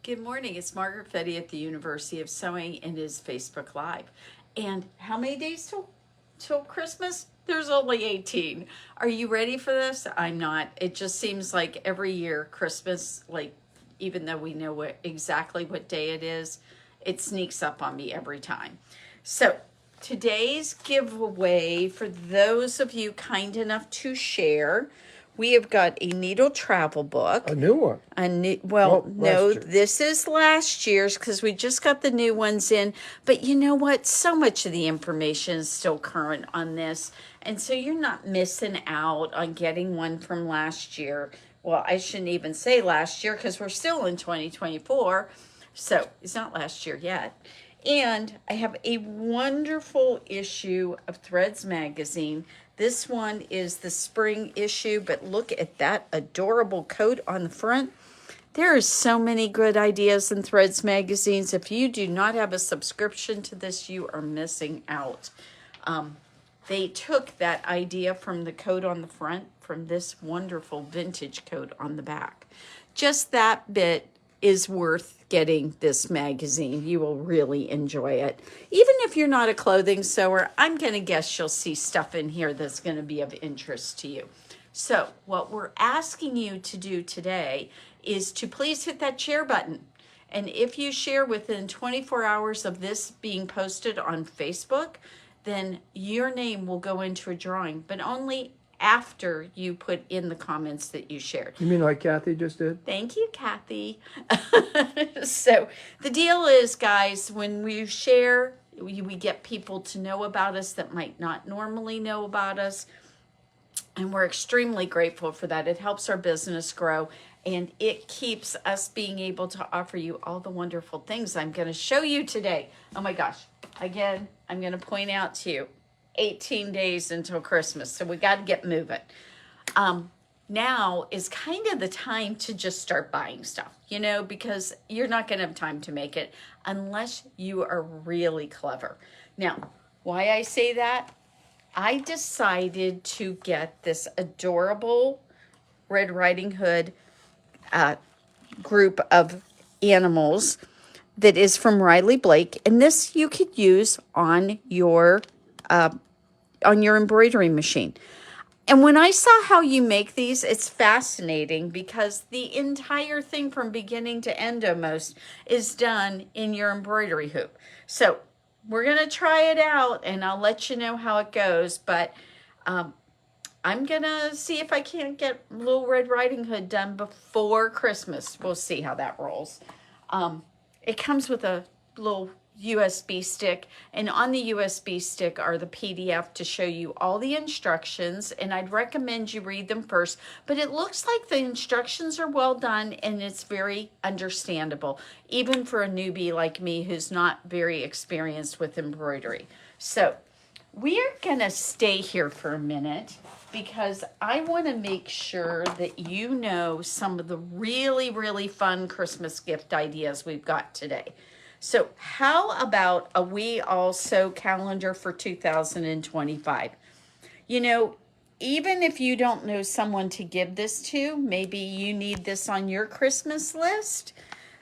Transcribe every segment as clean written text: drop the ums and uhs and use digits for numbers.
Good morning. It's Margaret Fetty at the University of Sewing and is Facebook Live. And how many days till Christmas? There's only 18. Are you ready for this? I'm not. It just seems like every year Christmas, like even though we know exactly what day it is, it sneaks up on me every time. So today's giveaway, for those of you kind enough to share, we have got a needle travel book. A new one. No, this is last year's because we just got the new ones in. But you know what? So much of the information is still current on this. And so you're not missing out on getting one from last year. Well, I shouldn't even say last year because we're still in 2024. So it's not last year yet. And I have a wonderful issue of Threads magazine. This one is the spring issue, but look at that adorable coat on the front. There are so many good ideas in Threads magazines. If you do not have a subscription to this, you are missing out. They took that idea from the coat on the front, from this wonderful vintage coat on the back. Just that bit is worth getting this magazine. You will really enjoy it. Even if you're not a clothing sewer, I'm going to guess you'll see stuff in here that's going to be of interest to you. So what we're asking you to do today is to please hit that share button. And if you share within 24 hours of this being posted on Facebook, then your name will go into a drawing, but only after you put in the comments that you shared. You mean like Kathy just did? Thank you, Kathy. So the deal is, guys, when we share, we get people to know about us that might not normally know about us. And we're extremely grateful for that. It helps our business grow. And it keeps us being able to offer you all the wonderful things I'm going to show you today. Oh my gosh. Again, I'm going to point out to you, 18 days until Christmas. So we got to get moving. Now is kind of the time to just start buying stuff, you know, because you're not going to have time to make it unless you are really clever. Now, why I say that, I decided to get this adorable Red Riding Hood group of animals that is from Riley Blake. And this you could use on your embroidery machine. And when I saw how you make these, it's fascinating because the entire thing from beginning to end almost is done in your embroidery hoop. So we're going to try it out and I'll let you know how it goes. But I'm going to see if I can't get Little Red Riding Hood done before Christmas. We'll see how that rolls. It comes with a little USB stick, and on the USB stick are the PDF to show you all the instructions, and I'd recommend you read them first, but it looks like the instructions are well done and it's very understandable, even for a newbie like me who's not very experienced with embroidery. So we're gonna stay here for a minute because I want to make sure that you know some of the really, really fun Christmas gift ideas we've got today. So how about a We All Sew calendar for 2025? You know, even if you don't know someone to give this to, maybe you need this on your Christmas list.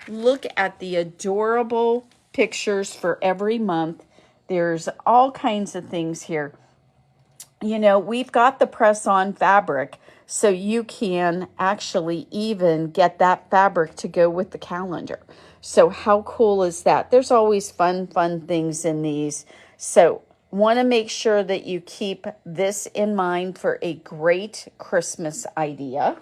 Look at the adorable pictures for every month. There's all kinds of things here. You know, we've got the press-on fabric, so you can actually even get that fabric to go with the calendar. So how cool is that? There's always fun things in these. So want to make sure that you keep this in mind for a great Christmas idea.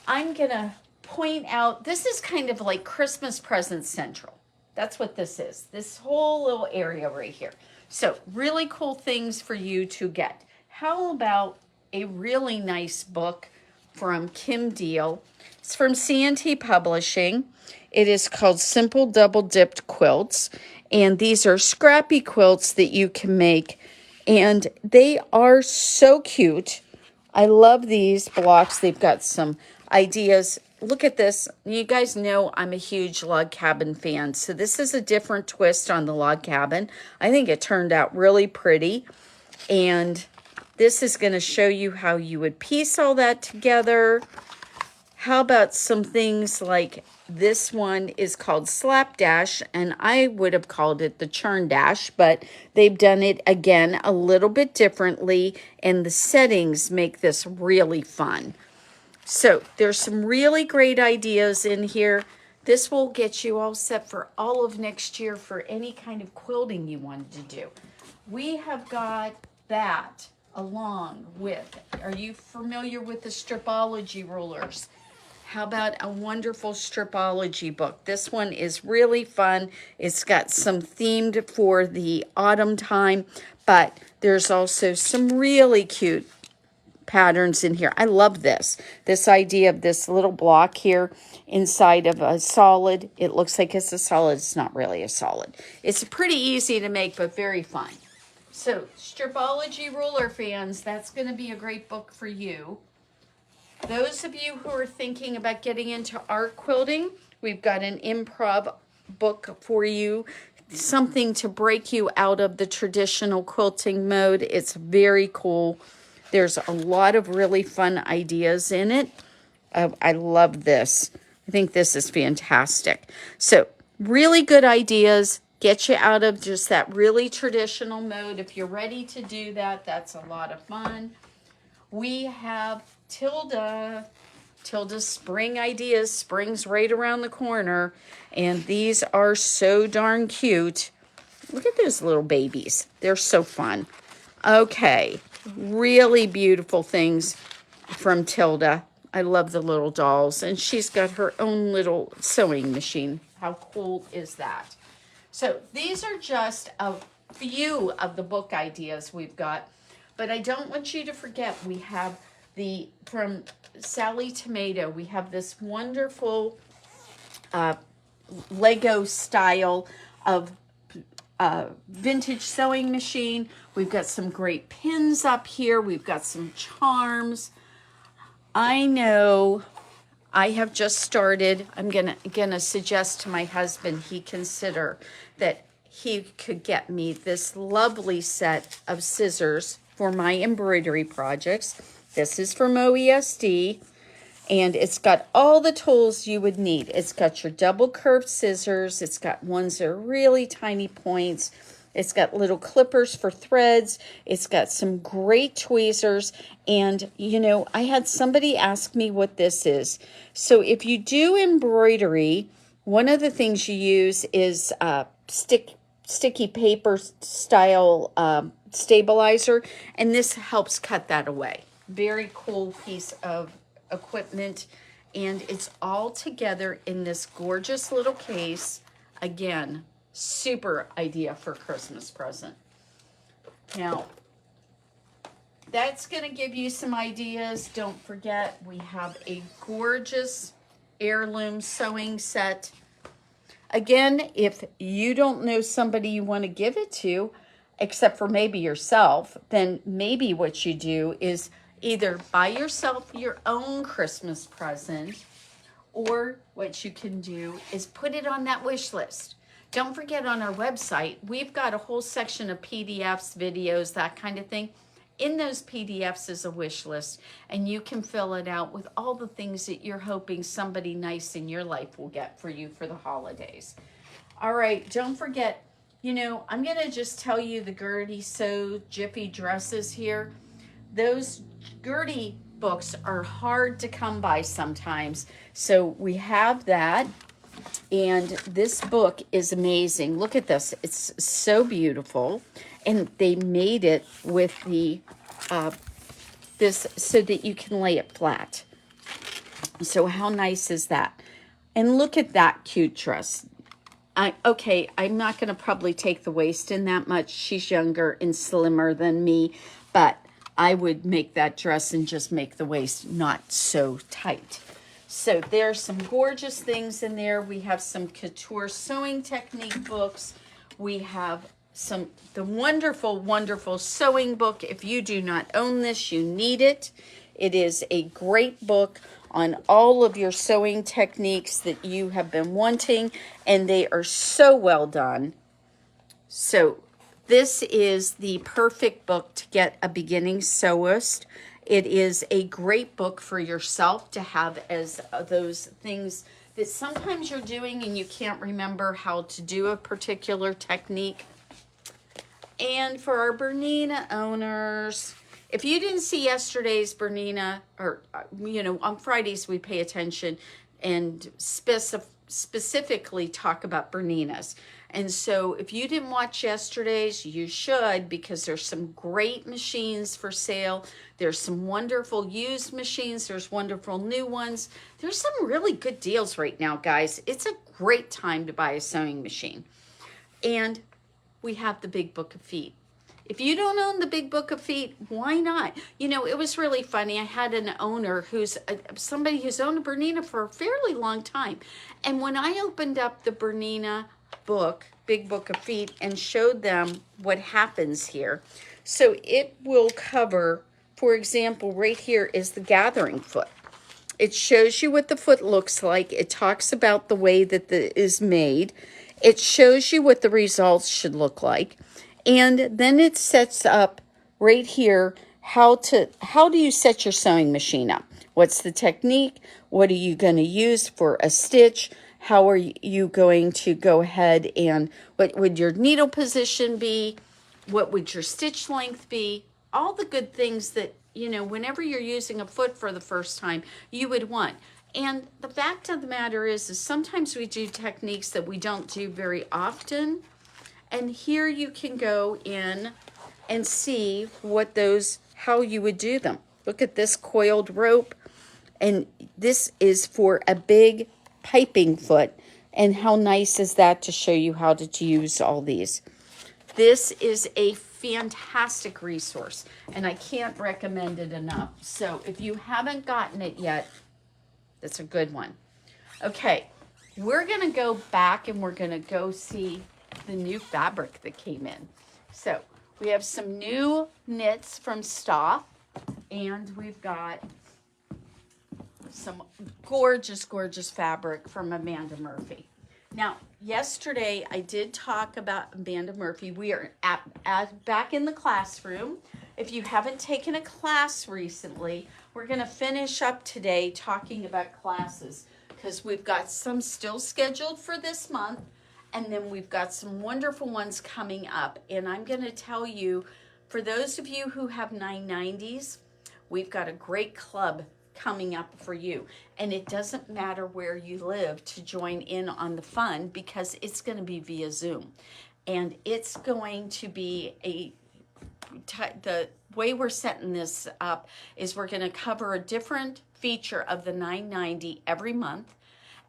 I'm going to point out, this is kind of like Christmas Present Central. That's what this is, this whole little area right here. So really cool things for you to get. How about a really nice book from Kim Deal? It's from C&T Publishing. It is called Simple Double Dipped Quilts. And these are scrappy quilts that you can make. And they are so cute. I love these blocks. They've got some ideas. Look at this. You guys know I'm a huge log cabin fan. So this is a different twist on the log cabin. I think it turned out really pretty. And this is going to show you how you would piece all that together, How about some things like this one is called Slapdash, and I would have called it the Churn Dash, but they've done it again a little bit differently, and the settings make this really fun. So there's some really great ideas in here. This will get you all set for all of next year for any kind of quilting you wanted to do. We have got that along with, are you familiar with the stripology rulers? How about a wonderful stripology book? This one is really fun. It's got some themed for the autumn time, but there's also some really cute patterns in here. I love this idea of this little block here inside of a solid. It looks like it's a solid. It's not really a solid. It's pretty easy to make, but very fun. So stripology ruler fans, that's going to be a great book for you. Those of you who are thinking about getting into art quilting, we've got an improv book for you, something to break you out of the traditional quilting mode. It's very cool. There's a lot of really fun ideas in it. I love this. I think this is fantastic. So really good ideas. Get you out of just that really traditional mode. If you're ready to do that, that's a lot of fun. We have Tilda's spring ideas. Spring's right around the corner, and these are so darn cute. Look at those little babies. They're so fun. Okay, really beautiful things from Tilda. I love the little dolls, and she's got her own little sewing machine. How cool is that? So these are just a few of the book ideas we've got. But I don't want you to forget, we have from Sally Tomato, we have this wonderful Lego style of vintage sewing machine. We've got some great pins up here. We've got some charms. I know I have just started. I'm gonna suggest to my husband he consider that he could get me this lovely set of scissors for my embroidery projects. This is from OESD, and it's got all the tools you would need. It's got your double curved scissors. It's got ones that are really tiny points. It's got little clippers for threads. It's got some great tweezers. And, you know, I had somebody ask me what this is. So if you do embroidery, one of the things you use is sticky paper style stabilizer, and this helps cut that away. Very cool piece of equipment, and it's all together in this gorgeous little case. Again, super idea for Christmas present. Now, that's going to give you some ideas. Don't forget, we have a gorgeous heirloom sewing set. Again, if you don't know somebody you want to give it to, except for maybe yourself, then maybe what you do is either buy yourself your own Christmas present, or what you can do is put it on that wish list. Don't forget, on our website, we've got a whole section of PDFs, videos, that kind of thing. In those PDFs is a wish list, and you can fill it out with all the things that you're hoping somebody nice in your life will get for you for the holidays. All right, don't forget, you know, I'm going to just tell you the Gertie Sew Jiffy dresses here. Those Gertie books are hard to come by sometimes, so we have that. And this book is amazing. Look at this. It's so beautiful. And they made it with the this so that you can lay it flat. So how nice is that? And look at that cute dress. Okay, I'm not going to probably take the waist in that much. She's younger and slimmer than me, but I would make that dress and just make the waist not so tight. So there's some gorgeous things in there. We have some couture sewing technique books. We have the wonderful, wonderful sewing book. If you do not own this, you need it. It is a great book on all of your sewing techniques that you have been wanting, and they are so well done. So this is the perfect book to get a beginning sewist. It is a great book for yourself to have as those things that sometimes you're doing and you can't remember how to do a particular technique. And for our Bernina owners, if you didn't see yesterday's Bernina, or, on Fridays we pay attention and specifically talk about Berninas. And so if you didn't watch yesterday's, you should, because there's some great machines for sale. There's some wonderful used machines. There's wonderful new ones. There's some really good deals right now, guys. It's a great time to buy a sewing machine. And we have the Big Book of Feet. If you don't own the Big Book of Feet, why not? It was really funny. I had an owner who's somebody who's owned a Bernina for a fairly long time. And when I opened up the Bernina book, Big Book of Feet, and showed them what happens here. So it will cover, for example, right here is the gathering foot. It shows you what the foot looks like. It talks about the way that it is made. It shows you what the results should look like. And then it sets up right here how do you set your sewing machine up? What's the technique? What are you going to use for a stitch? How are you going to go ahead and what would your needle position be? What would your stitch length be? All the good things that, whenever you're using a foot for the first time, you would want. And the fact of the matter is sometimes we do techniques that we don't do very often. And here you can go in and see how you would do them. Look at this coiled rope. And this is for a big piping foot. And how nice is that to show you how to use all these. This is a fantastic resource. And I can't recommend it enough. So if you haven't gotten it yet, that's a good one. Okay, we're going to go back and we're going to go see the new fabric that came in. So we have some new knits from Stoff, and we've got some gorgeous, gorgeous fabric from Amanda Murphy. Now, yesterday I did talk about Amanda Murphy. We are back in the classroom. If you haven't taken a class recently, we're going to finish up today talking about classes because we've got some still scheduled for this month, and then we've got some wonderful ones coming up. And I'm going to tell you, for those of you who have 990s, we've got a great club coming up for you. And it doesn't matter where you live to join in on the fun because it's going to be via Zoom. And it's going to be the way we're setting this up is we're going to cover a different feature of the 990 every month.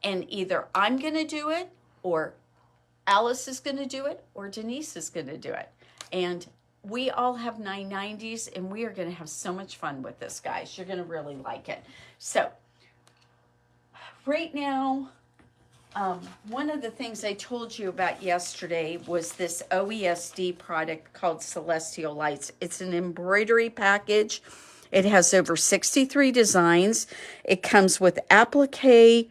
And either I'm going to do it, or Alice is going to do it, or Denise is going to do it. And we all have 990s, and we are going to have so much fun with this, guys. You're going to really like it. So right now, one of the things I told you about yesterday was this OESD product called Celestial Lights. It's an embroidery package. It has over 63 designs. It comes with applique,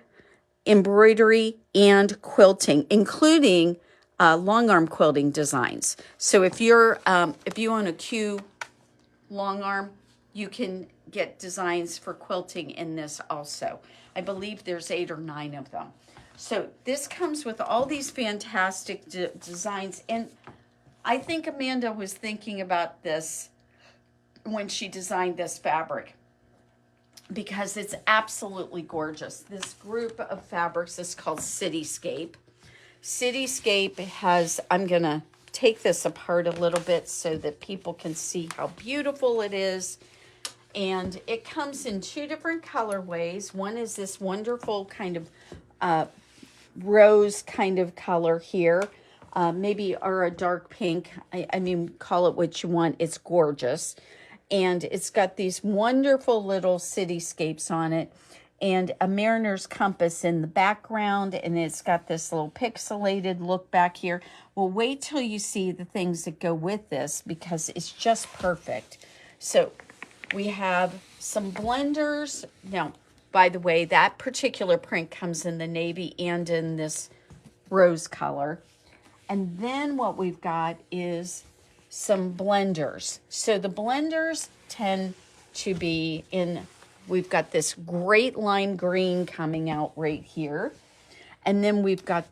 embroidery, and quilting, including long arm quilting designs. So if you own a Q long arm, you can get designs for quilting in this also. I believe there's 8 or 9 of them. So this comes with all these fantastic designs. And I think Amanda was thinking about this when she designed this fabric, because it's absolutely gorgeous. This group of fabrics is called Cityscape. Cityscape has, I'm going to take this apart a little bit so that people can see how beautiful it is. And it comes in 2 different colorways. One is this wonderful kind of rose kind of color here, maybe, or a dark pink. I mean, call it what you want. It's gorgeous. And it's got these wonderful little cityscapes on it, and a mariner's compass in the background, and it's got this little pixelated look back here. Well, wait till you see the things that go with this, because it's just perfect. So we have some blenders. Now, by the way, that particular print comes in the navy and in this rose color. And then what we've got is some blenders. So the blenders tend to be in, we've got this great lime green coming out right here. And then we've got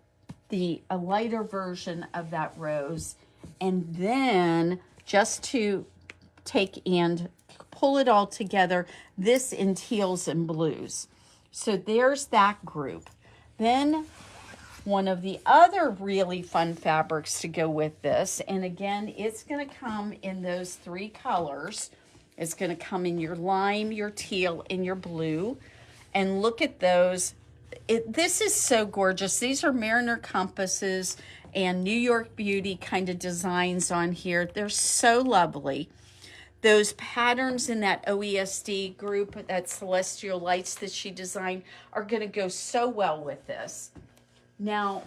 a lighter version of that rose. And then just to take and pull it all together, this in teals and blues. So there's that group. Then one of the other really fun fabrics to go with this, and again, it's going to come in those 3 colors. It's going to come in your lime, your teal, and your blue. And look at those. This is so gorgeous. These are Mariner compasses and New York Beauty kind of designs on here. They're so lovely. Those patterns in that OESD group, that Celestial Lights that she designed, are going to go so well with this. Now,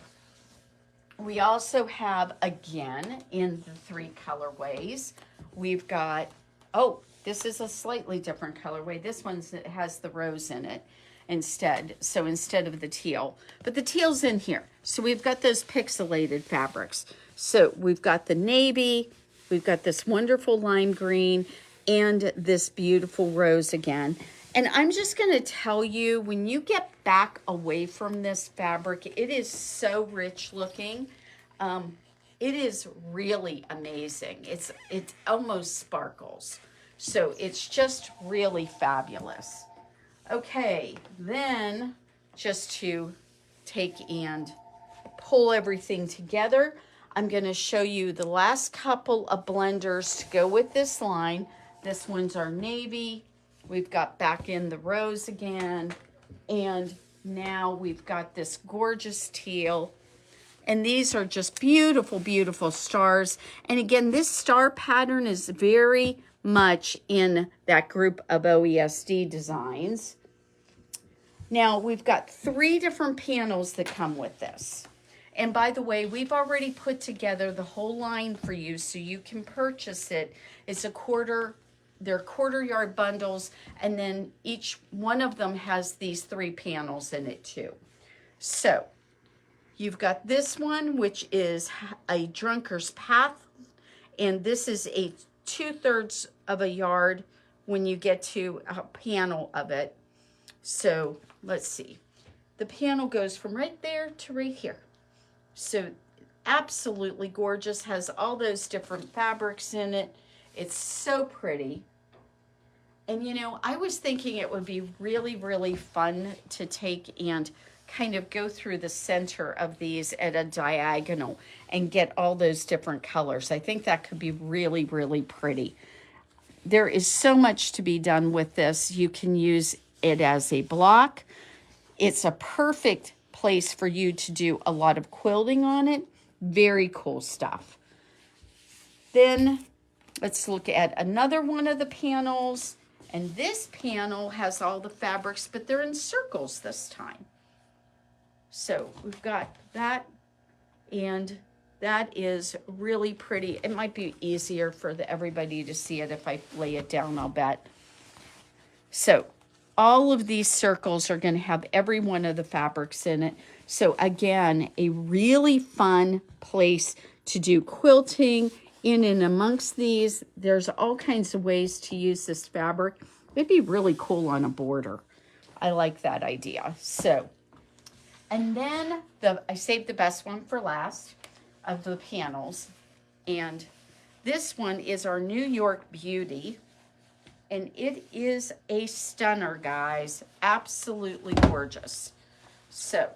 we also have, again, in the 3 colorways, we've got, oh, this is a slightly different colorway. This one has the rose in it instead, so instead of the teal. But the teal's in here. So we've got those pixelated fabrics. So we've got the navy, we've got this wonderful lime green, and this beautiful rose again. And I'm just going to tell you, when you get back away from this fabric, it is so rich looking. It is really amazing. It almost sparkles. So it's just really fabulous. Okay, then just to take and pull everything together, I'm going to show you the last couple of blenders to go with this line. This one's our navy. We've got back in the rose again. And now we've got this gorgeous teal. And these are just beautiful, beautiful stars. And again, this star pattern is very much in that group of OESD designs. Now, we've got 3 different panels that come with this. And by the way, we've already put together the whole line for you so you can purchase it. It's they're quarter yard bundles, and then each one of them has these 3 panels in it too. So you've got this one, which is a Drunker's Path, and this is a 2/3 of a yard when you get to a panel of it. So let's see. The panel goes from right there to right here. So absolutely gorgeous, has all those different fabrics in it. It's so pretty. And you know, I was thinking it would be really, really fun to take and kind of go through the center of these at a diagonal and get all those different colors. I think that could be really, really pretty. There is so much to be done with this. You can use it as a block. It's a perfect place for you to do a lot of quilting on it. Very cool stuff. Then let's look at another one of the panels. And this panel has all the fabrics, but they're in circles this time. So we've got that, and that is really pretty. It might be easier for everybody to see it if I lay it down, I'll bet. So all of these circles are going to have every one of the fabrics in it. So again, a really fun place to do quilting. In and amongst these, there's all kinds of ways to use this fabric. It'd be really cool on a border. I like that idea. So, and then I saved the best one for last of the panels. And this one is our New York Beauty. And it is a stunner, guys. Absolutely gorgeous. So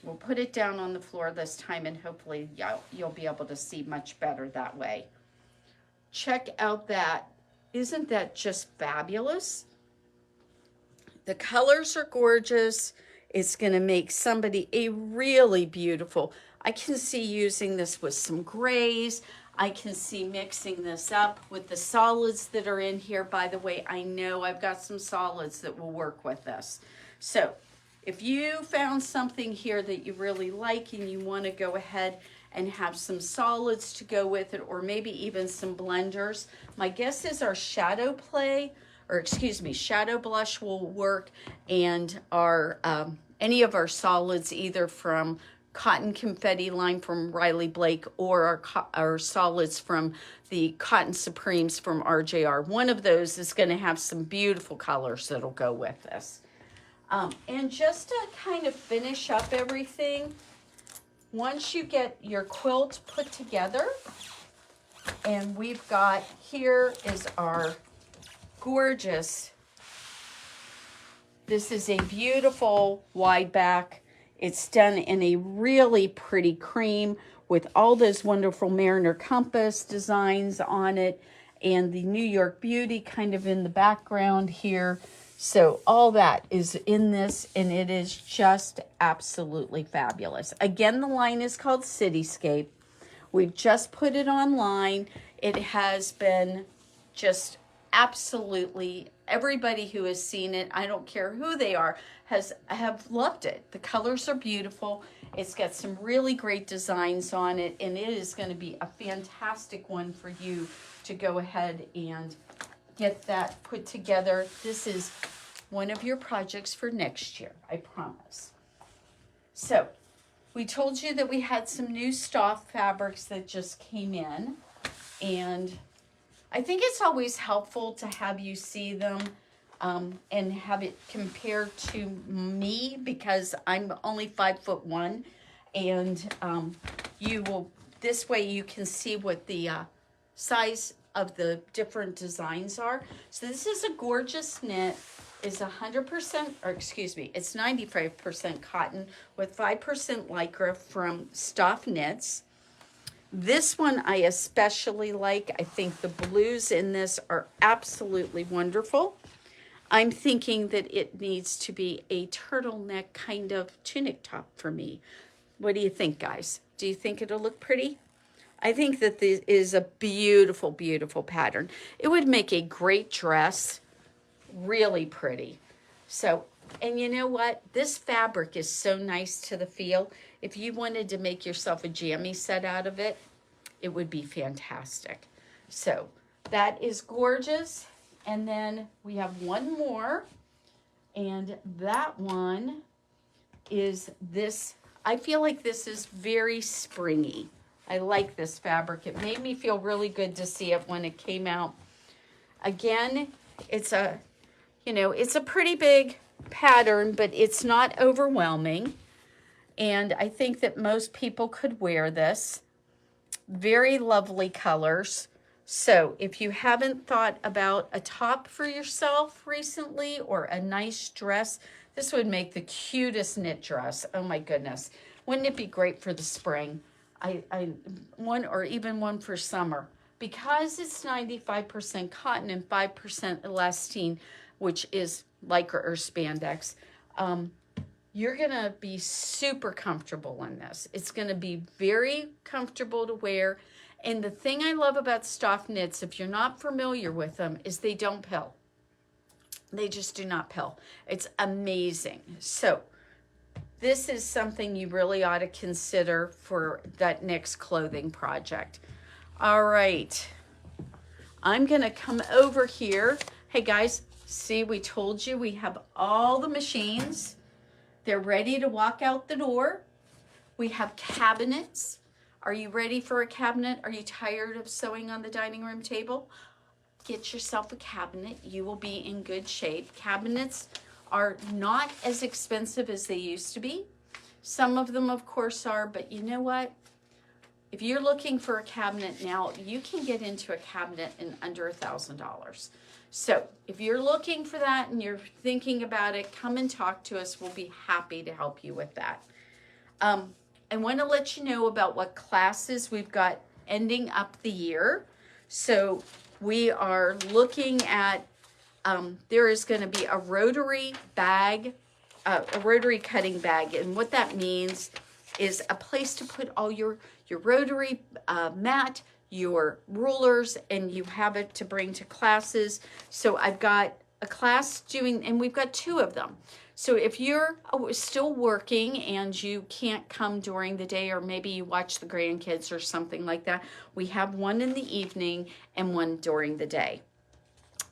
we'll put it down on the floor this time, and hopefully you'll be able to see much better that way. Check out that. Isn't that just fabulous? The colors are gorgeous. It's going to make somebody a really beautiful. I can see using this with some grays. I can see mixing this up with the solids that are in here. By the way, I know I've got some solids that will work with this. So if you found something here that you really like and you want to go ahead and have some solids to go with it, or maybe even some blenders, my guess is our shadow play, or excuse me, shadow blush will work, and our any of our solids, either from cotton confetti line from Riley Blake, or our solids from the Cotton Supremes from RJR. One of those is going to have some beautiful colors that'll go with this. And just to kind of finish up everything, once you get your quilt put together, and we've got, here is our gorgeous, this is a beautiful wide back. It's done in a really pretty cream with all those wonderful Mariner Compass designs on it, and the New York Beauty kind of in the background here. So all that is in this, and it is just absolutely fabulous. Again, the line is called Cityscape. We've just put it online. It has been just absolutely, everybody who has seen it, I don't care who they are, have loved it. The colors are beautiful. It's got some really great designs on it, and it is going to be a fantastic one for you to go ahead and get that put together. This is one of your projects for next year, I promise. So we told you that we had some new Stoff fabrics that just came in, and I think it's always helpful to have you see them and have it compared to me, because I'm only 5'1", and you will, this way you can see what the size of the different designs are. So this is a gorgeous knit. Is 100%, or excuse me, it's 95% cotton with 5% lycra from Stoff Knits. This one I especially like. I think the blues in this are absolutely wonderful. I'm thinking that it needs to be a turtleneck kind of tunic top for me. What do you think, guys? Do you think it'll look pretty? I think that this is a beautiful, beautiful pattern. It would make a great dress. Really pretty. So, and you know what? This fabric is so nice to the feel. If you wanted to make yourself a jammy set out of it, it would be fantastic. So that is gorgeous. And then we have one more, and that one is this. I feel like this is very springy. I like this fabric. It made me feel really good to see it when it came out. Again, it's a, you know, it's a pretty big pattern, but it's not overwhelming. And I think that most people could wear this. Very lovely colors. So if you haven't thought about a top for yourself recently, or a nice dress, this would make the cutest knit dress. Oh my goodness. Wouldn't it be great for the spring? One, or even one for summer. Because it's 95% cotton and 5% elastane, which is lycra or spandex, you're going to be super comfortable in this. It's going to be very comfortable to wear. And the thing I love about Stoff Knits, if you're not familiar with them, is they don't pill. They just do not pill. It's amazing. So this is something you really ought to consider for that next clothing project. All right. I'm going to come over here. Hey guys, see, we told you we have all the machines. They're ready to walk out the door. We have cabinets. Are you ready for a cabinet? Are you tired of sewing on the dining room table? Get yourself a cabinet. You will be in good shape. Cabinets are not as expensive as they used to be. Some of them, of course, are, but you know what? If you're looking for a cabinet now, you can get into a cabinet in under $1,000. So if you're looking for that and you're thinking about it, come and talk to us. We'll be happy to help you with that. I want to let you know about what classes we've got ending up the year. So we are looking at, there is going to be a rotary bag, a rotary cutting bag. And what that means is a place to put all your rotary mat, your rulers, and you have it to bring to classes. So I've got a class doing, and we've got 2 of them. So if you're still working and you can't come during the day, or maybe you watch the grandkids or something like that, we have one in the evening and one during the day.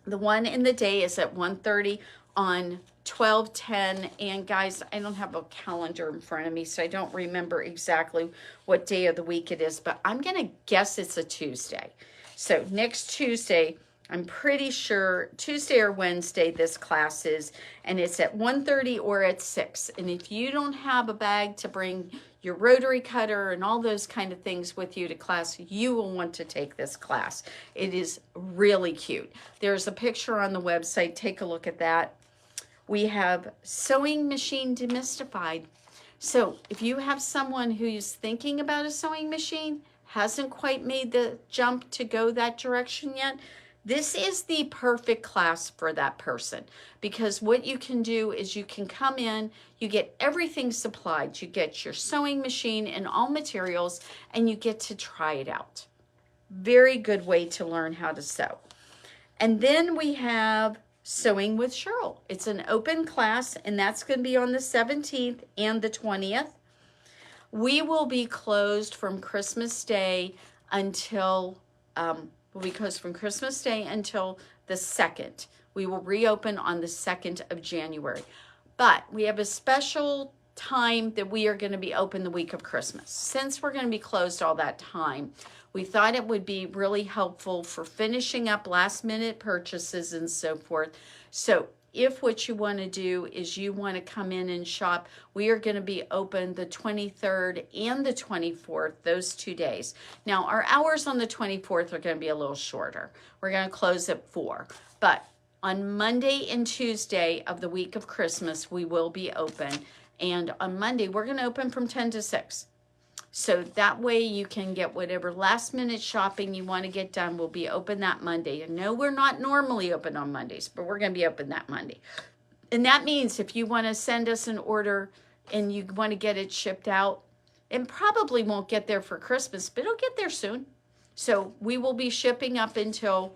The one in the day is at 1:30 on 12:10. And guys, I don't have a calendar in front of me, so I don't remember exactly what day of the week it is, but I'm going to guess it's a Tuesday. So next Tuesday, I'm pretty sure Tuesday or Wednesday this class is, and it's at 1:30 or at 6. And if you don't have a bag to bring your rotary cutter and all those kind of things with you to class, you will want to take this class. It is really cute. There's a picture on the website. Take a look at that. We have sewing machine demystified. So if you have someone who's thinking about a sewing machine, hasn't quite made the jump to go that direction yet, this is the perfect class for that person, because what you can do is you can come in, you get everything supplied, you get your sewing machine and all materials, and you get to try it out. Very good way to learn how to sew. And then we have Sewing with Cheryl. It's an open class, and that's going to be on the 17th and the 20th. We will be closed from Christmas Day until the 2nd. We will reopen on the 2nd of January. But we have a special time that we are going to be open the week of Christmas. Since we're going to be closed all that time, we thought it would be really helpful for finishing up last minute purchases and so forth. So if what you want to do is you want to come in and shop, we are going to be open the 23rd and the 24th, those 2 days. Now, our hours on the 24th are going to be a little shorter. We're going to close at 4. But on Monday and Tuesday of the week of Christmas, we will be open. And on Monday, we're going to open from 10 to 6. So that way you can get whatever last minute shopping you want to get done. We'll be open that Monday. And no, we're not normally open on Mondays, but we're going to be open that Monday. And that means if you want to send us an order and you want to get it shipped out, it probably won't get there for Christmas, but it'll get there soon. So we will be shipping up until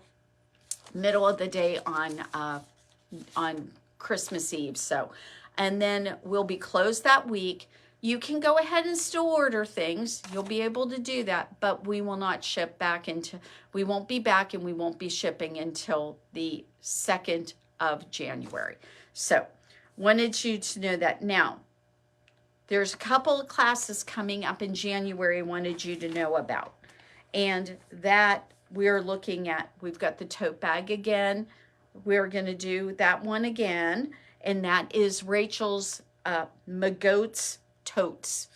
middle of the day on Christmas Eve. So, and then we'll be closed that week. You can go ahead and still order things. You'll be able to do that, but we will not ship back we won't be back and we won't be shipping until the 2nd of January. So wanted you to know that. Now, there's a couple of classes coming up in January I wanted you to know about. And that we're looking at, we've got the tote bag again. We're going to do that one again. And that is Rachel's Magoats totes.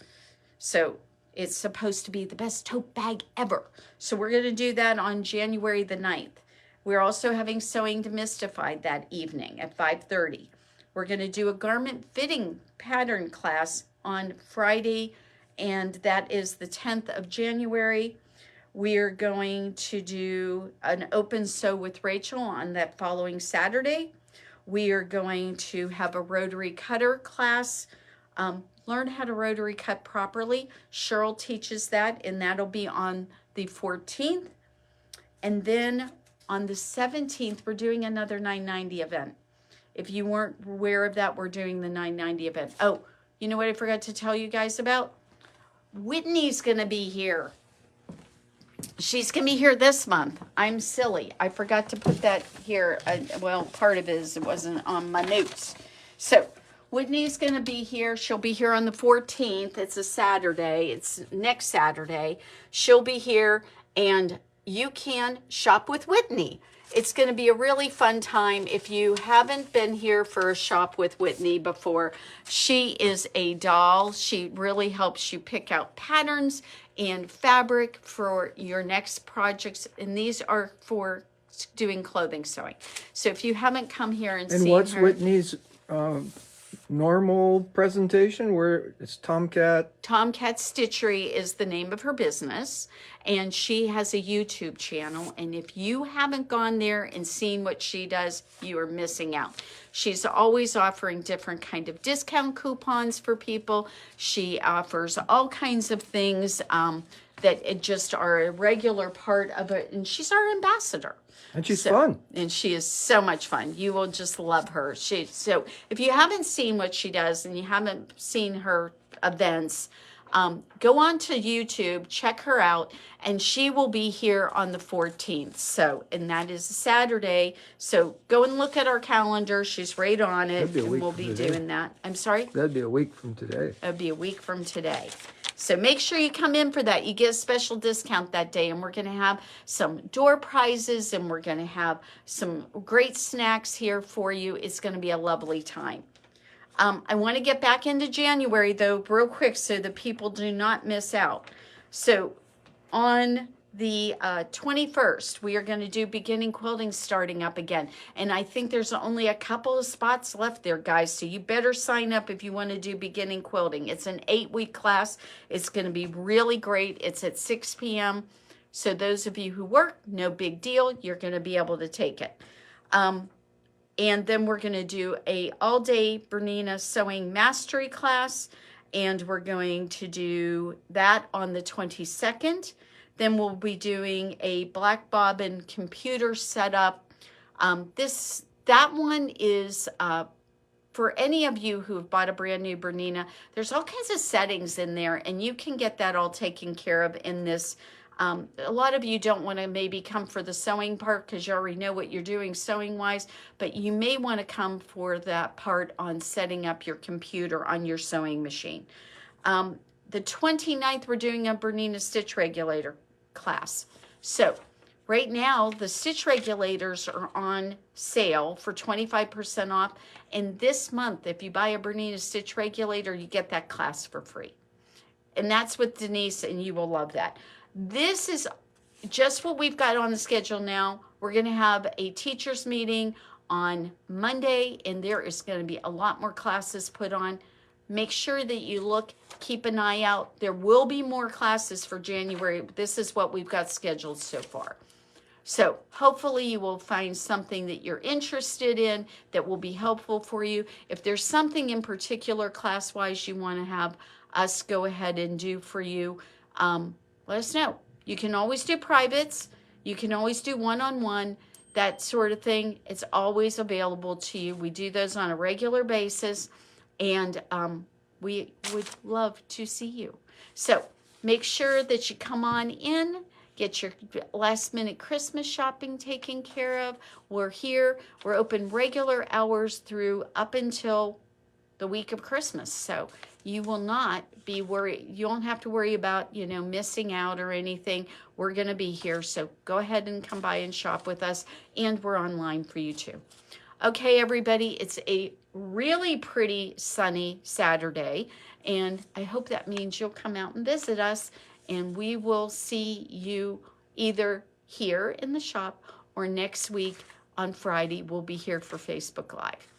So it's supposed to be the best tote bag ever. So we're going to do that on January the 9th. We're also having Sewing Demystified that evening at 5:30. We're going to do a garment fitting pattern class on Friday, and that is the 10th of January. We're going to do an open sew with Rachel on that following Saturday. We are going to have a rotary cutter class. Learn how to rotary cut properly. Cheryl teaches that, and that'll be on the 14th. And then on the 17th, we're doing another 990 event. If you weren't aware of that, we're doing the 990 event. Oh, you know what I forgot to tell you guys about? Whitney's going to be here. She's going to be here this month. I'm silly. I forgot to put that here. Well, part of it is it wasn't on my notes. So Whitney's going to be here. She'll be here on the 14th. It's a Saturday. It's next Saturday. She'll be here, and you can shop with Whitney. It's going to be a really fun time. If you haven't been here for a shop with Whitney before, she is a doll. She really helps you pick out patterns and fabric for your next projects. And these are for doing clothing sewing. So if you haven't come here and seen her. And what's Whitney's normal presentation? Where it's Tomcat Stitchery is the name of her business, and she has a YouTube channel. And if you haven't gone there and seen what she does, you are missing out. She's always offering different kind of discount coupons for people. She offers all kinds of things that it just are a regular part of it, and she's our ambassador. And she's fun. And she is so much fun. You will just love her. So if you haven't seen what she does and you haven't seen her events, go on to YouTube, check her out, and she will be here on the 14th. So, and that is a Saturday. So go and look at our calendar. She's right on it, That'd be a and week we'll from be today. doing that. I'm sorry? That'd be a week from today. It'll be a week from today. So make sure you come in for that. You get a special discount that day, and we're going to have some door prizes, and we're going to have some great snacks here for you. It's going to be a lovely time. I want to get back into January, though, real quick so that people do not miss out. So on the 21st, we are going to do beginning quilting starting up again. And I think there's only a couple of spots left there, guys. So you better sign up if you want to do beginning quilting. It's an 8-week class. It's going to be really great. It's at 6 p.m. So those of you who work, no big deal. You're going to be able to take it. And then we're going to do a all-day Bernina sewing mastery class. And we're going to do that on the 22nd. Then we'll be doing a black bobbin computer setup. That one is for any of you who have bought a brand new Bernina. There's all kinds of settings in there, and you can get that all taken care of in this. A lot of you don't want to maybe come for the sewing part because you already know what you're doing sewing wise, but you may want to come for that part on setting up your computer on your sewing machine. The 29th, we're doing a Bernina stitch regulator class. So right now, the stitch regulators are on sale for 25% off. And this month, if you buy a Bernina stitch regulator, you get that class for free. And that's with Denise, and you will love that. This is just what we've got on the schedule now. We're going to have a teachers meeting on Monday, and there is going to be a lot more classes put on. Make sure that you look, keep an eye out. There will be more classes for January. This is what we've got scheduled so far. So hopefully you will find something that you're interested in that will be helpful for you. If there's something in particular class-wise you want to have us go ahead and do for you, let us know. You can always do privates. You can always do one-on-one, that sort of thing. It's always available to you. We do those on a regular basis, and we would love to see you. So make sure that you come on in, get your last-minute Christmas shopping taken care of. We're here. We're open regular hours through up until the week of Christmas. So you will not be worried. You won't have to worry about, missing out or anything. We're going to be here. So go ahead and come by and shop with us. And we're online for you too. Okay, everybody, it's a really pretty sunny Saturday. And I hope that means you'll come out and visit us. And we will see you either here in the shop or next week on Friday. We'll be here for Facebook Live.